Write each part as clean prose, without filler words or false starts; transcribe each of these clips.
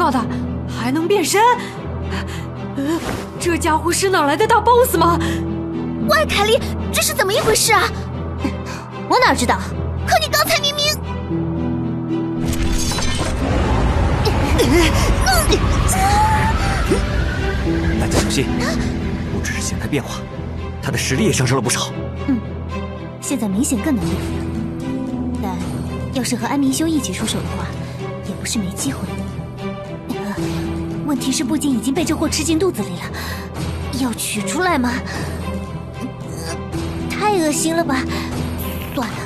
搞的，还能变身？这家伙是哪来的大 boss 吗？喂，凯莉，这是怎么一回事啊？我哪知道？可你刚才明明……大家小心，不只是形态变化，他的实力也上升了不少。现在明显更能应付，但要是和安明修一起出手的话，也不是没机会。问题是部件已经被这货吃进肚子里了，要取出来吗？太恶心了吧！算了，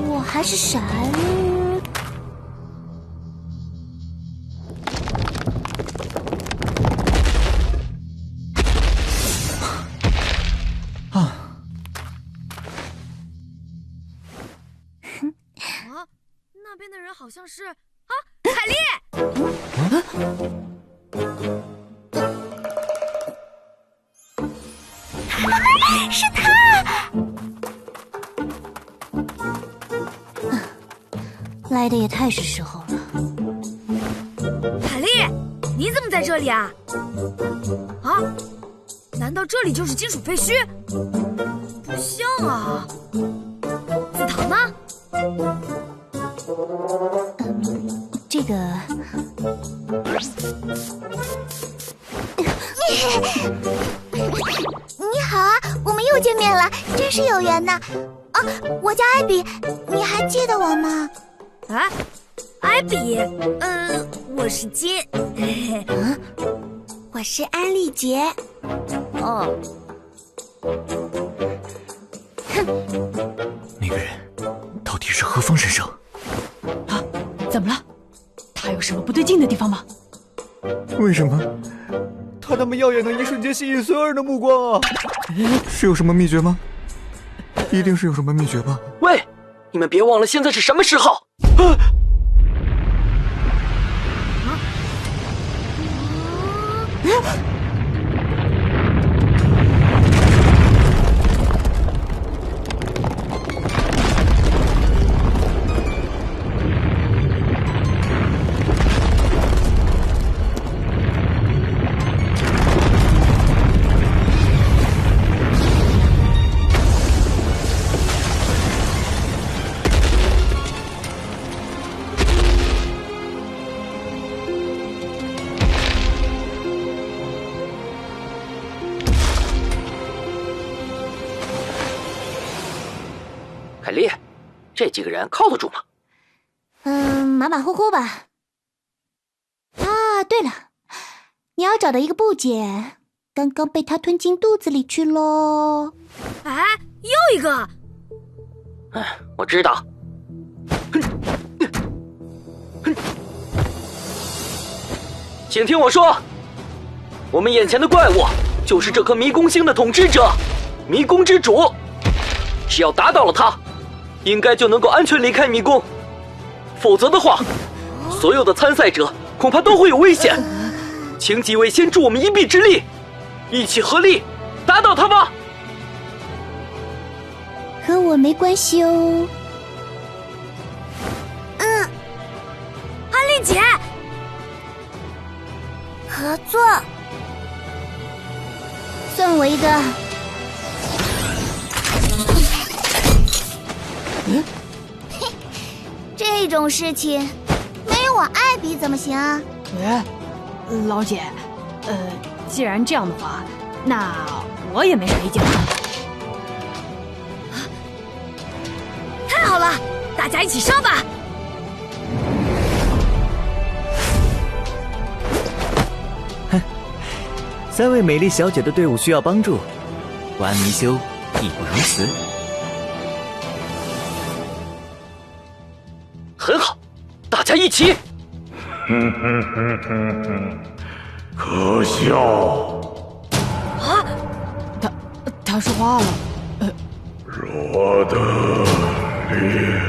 我还是闪。那边的人好像是凯莉。是他！来的也太是时候了。凯莉，你怎么在这里啊？啊？难道这里就是金属废墟？不像啊。紫檀呢？这个……你好啊，我们又见面了，真是有缘呢。啊，我叫艾比，你还记得我吗？啊，艾比，我是金，我是安丽杰。哦，那个人到底是何方神圣？啊，怎么了？他有什么不对劲的地方吗？为什么他那么耀眼，能一瞬间吸引所有人的目光啊？是有什么秘诀吗？一定是有什么秘诀吧？喂，你们别忘了现在是什么时候！凯莉，这几个人靠得住吗？马马虎虎吧。啊，对了，你要找的一个部件，刚刚被他吞进肚子里去喽。哎，又一个！我知道。请听我说，我们眼前的怪物就是这颗迷宫星的统治者，迷宫之主。只要打倒了他，应该就能够安全离开迷宫。否则的话，所有的参赛者恐怕都会有危险。请几位先助我们一臂之力，一起合力打倒他吧。和我没关系哦。安丽姐，合作，算我一个。这种事情没有我艾比怎么行啊？老姐，既然这样的话，那我也没啥意见了。太好了，大家一起上吧！三位美丽小姐的队伍需要帮助，我安迷修义不容辞。很好，大家一起。可笑！啊，他说话了。我的脸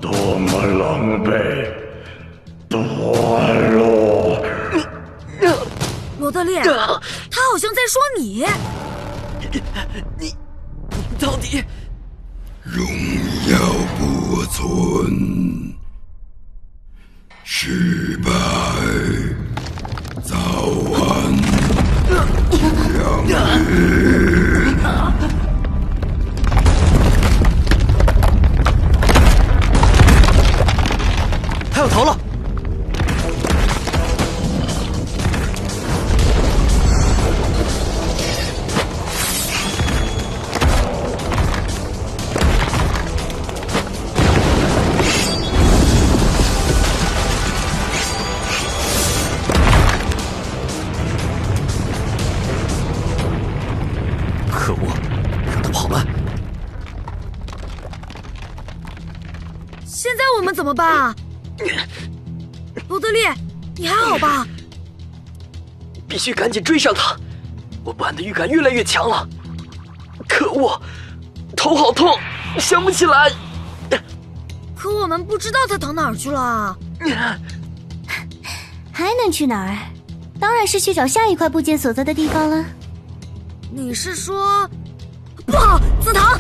多么狼狈，断落。罗德烈，他好像在说你。你到底？荣耀不存，失败他要逃了！可恶，让他跑了！现在我们怎么办啊？罗德利，你还好吧？必须赶紧追上他！我不安的预感越来越强了。可恶，头好痛，想不起来。可我们不知道他逃哪儿去了。还能去哪儿？当然是去找下一块部件所在的地方了。你是说……不好，紫堂！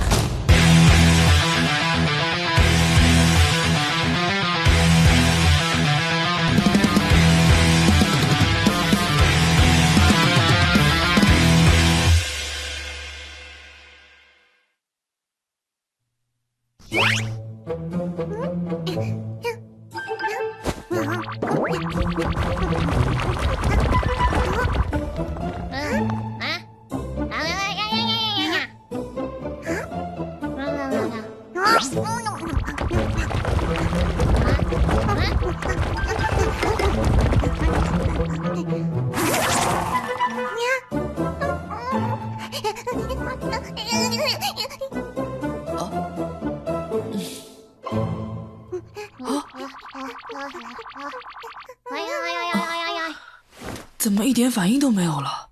怎么一点反应都没有了？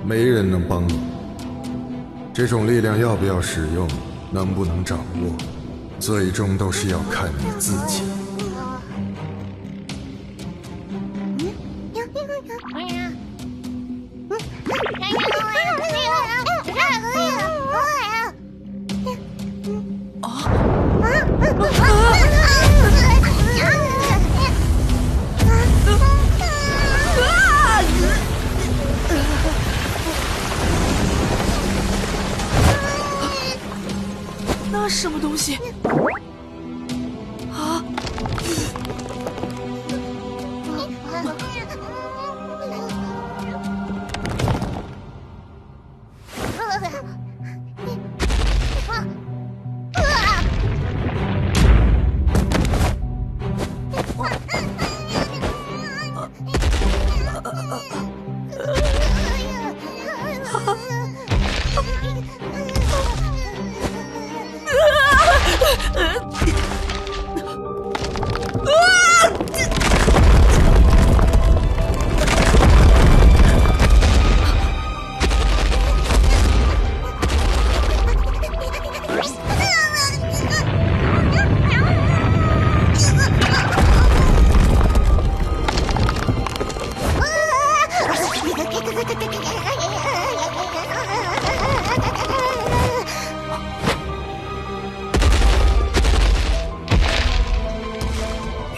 没人能帮你。这种力量要不要使用，能不能掌握，最终都是要看你自己。那是什么东西？啊！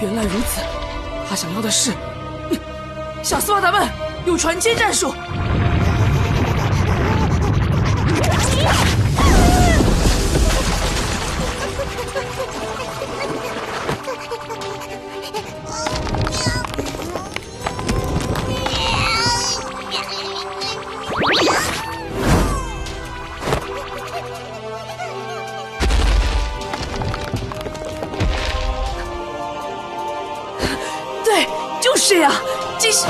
原来如此，他想要的是小斯巴达们有传接战术。对，就是这样。这是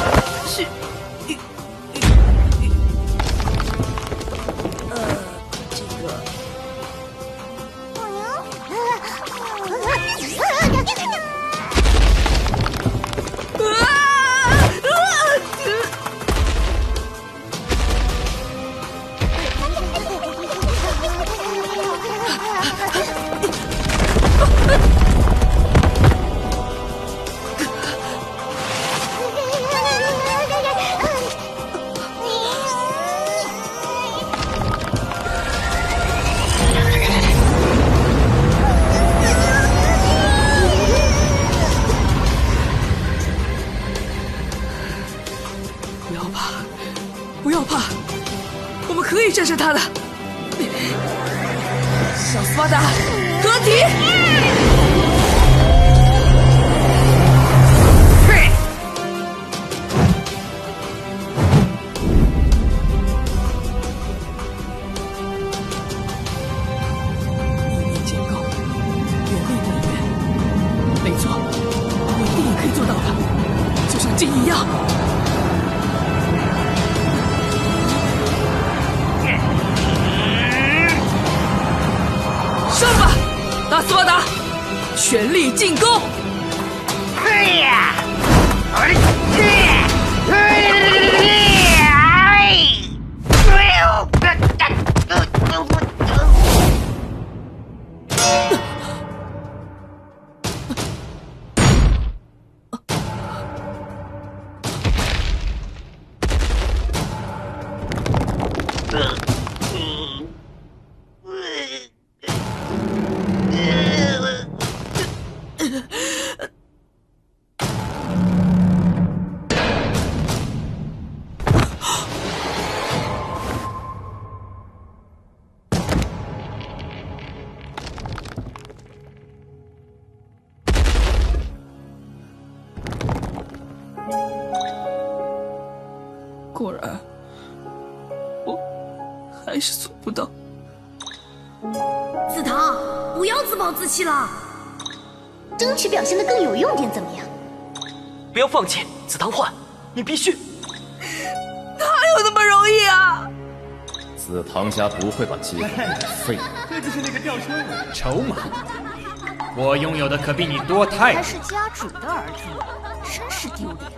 要怕，我们可以战胜他的。小斯巴达，合体！意念渐高，远离本源。没错，我一定也可以做到的，就像镜一样。上吧，大斯巴达，全力进攻！果然，我还是做不到。紫堂，不要自暴自弃了，争取表现得更有用点，怎么样？不要放弃，紫堂换，你必须。哪有那么容易啊？紫堂家不会把机会废了。这就是那个吊车的筹码，我拥有的可比你多太多。还是家主的儿子，真是丢脸。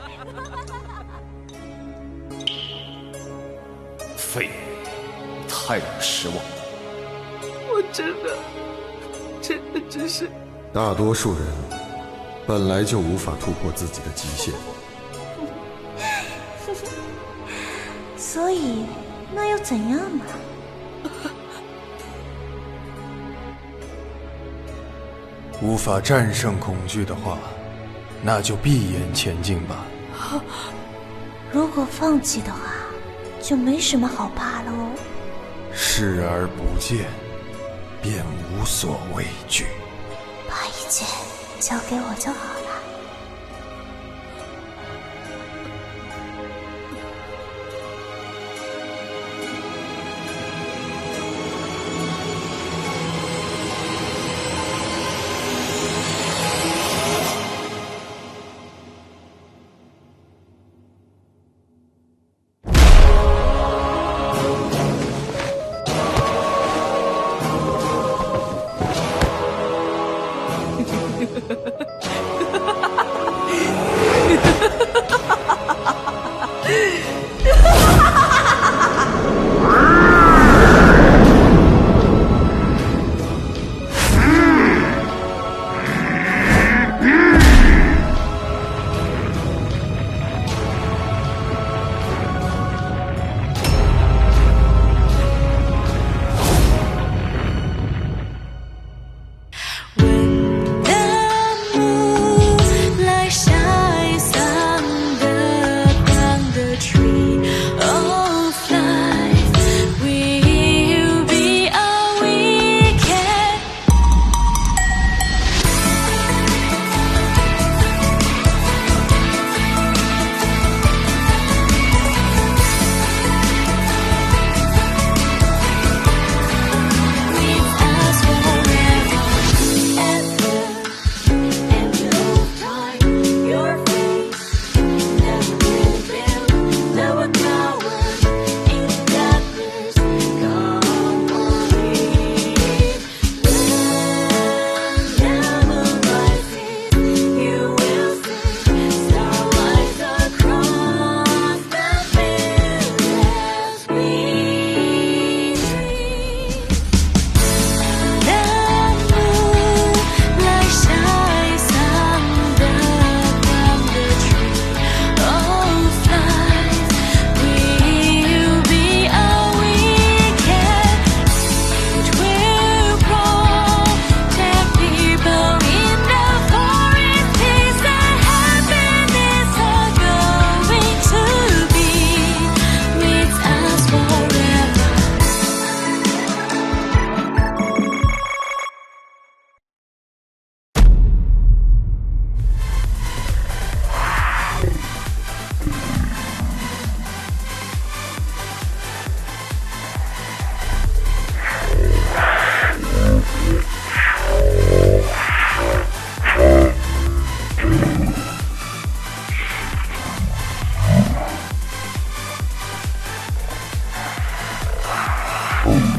废物，太让人失望了。我真的只是……大多数人本来就无法突破自己的极限，所以那又怎样嘛？无法战胜恐惧的话，那就闭眼前进吧。如果放弃的话，就没什么好怕了哦。视而不见，便无所畏惧。把一切交给我就好了。了。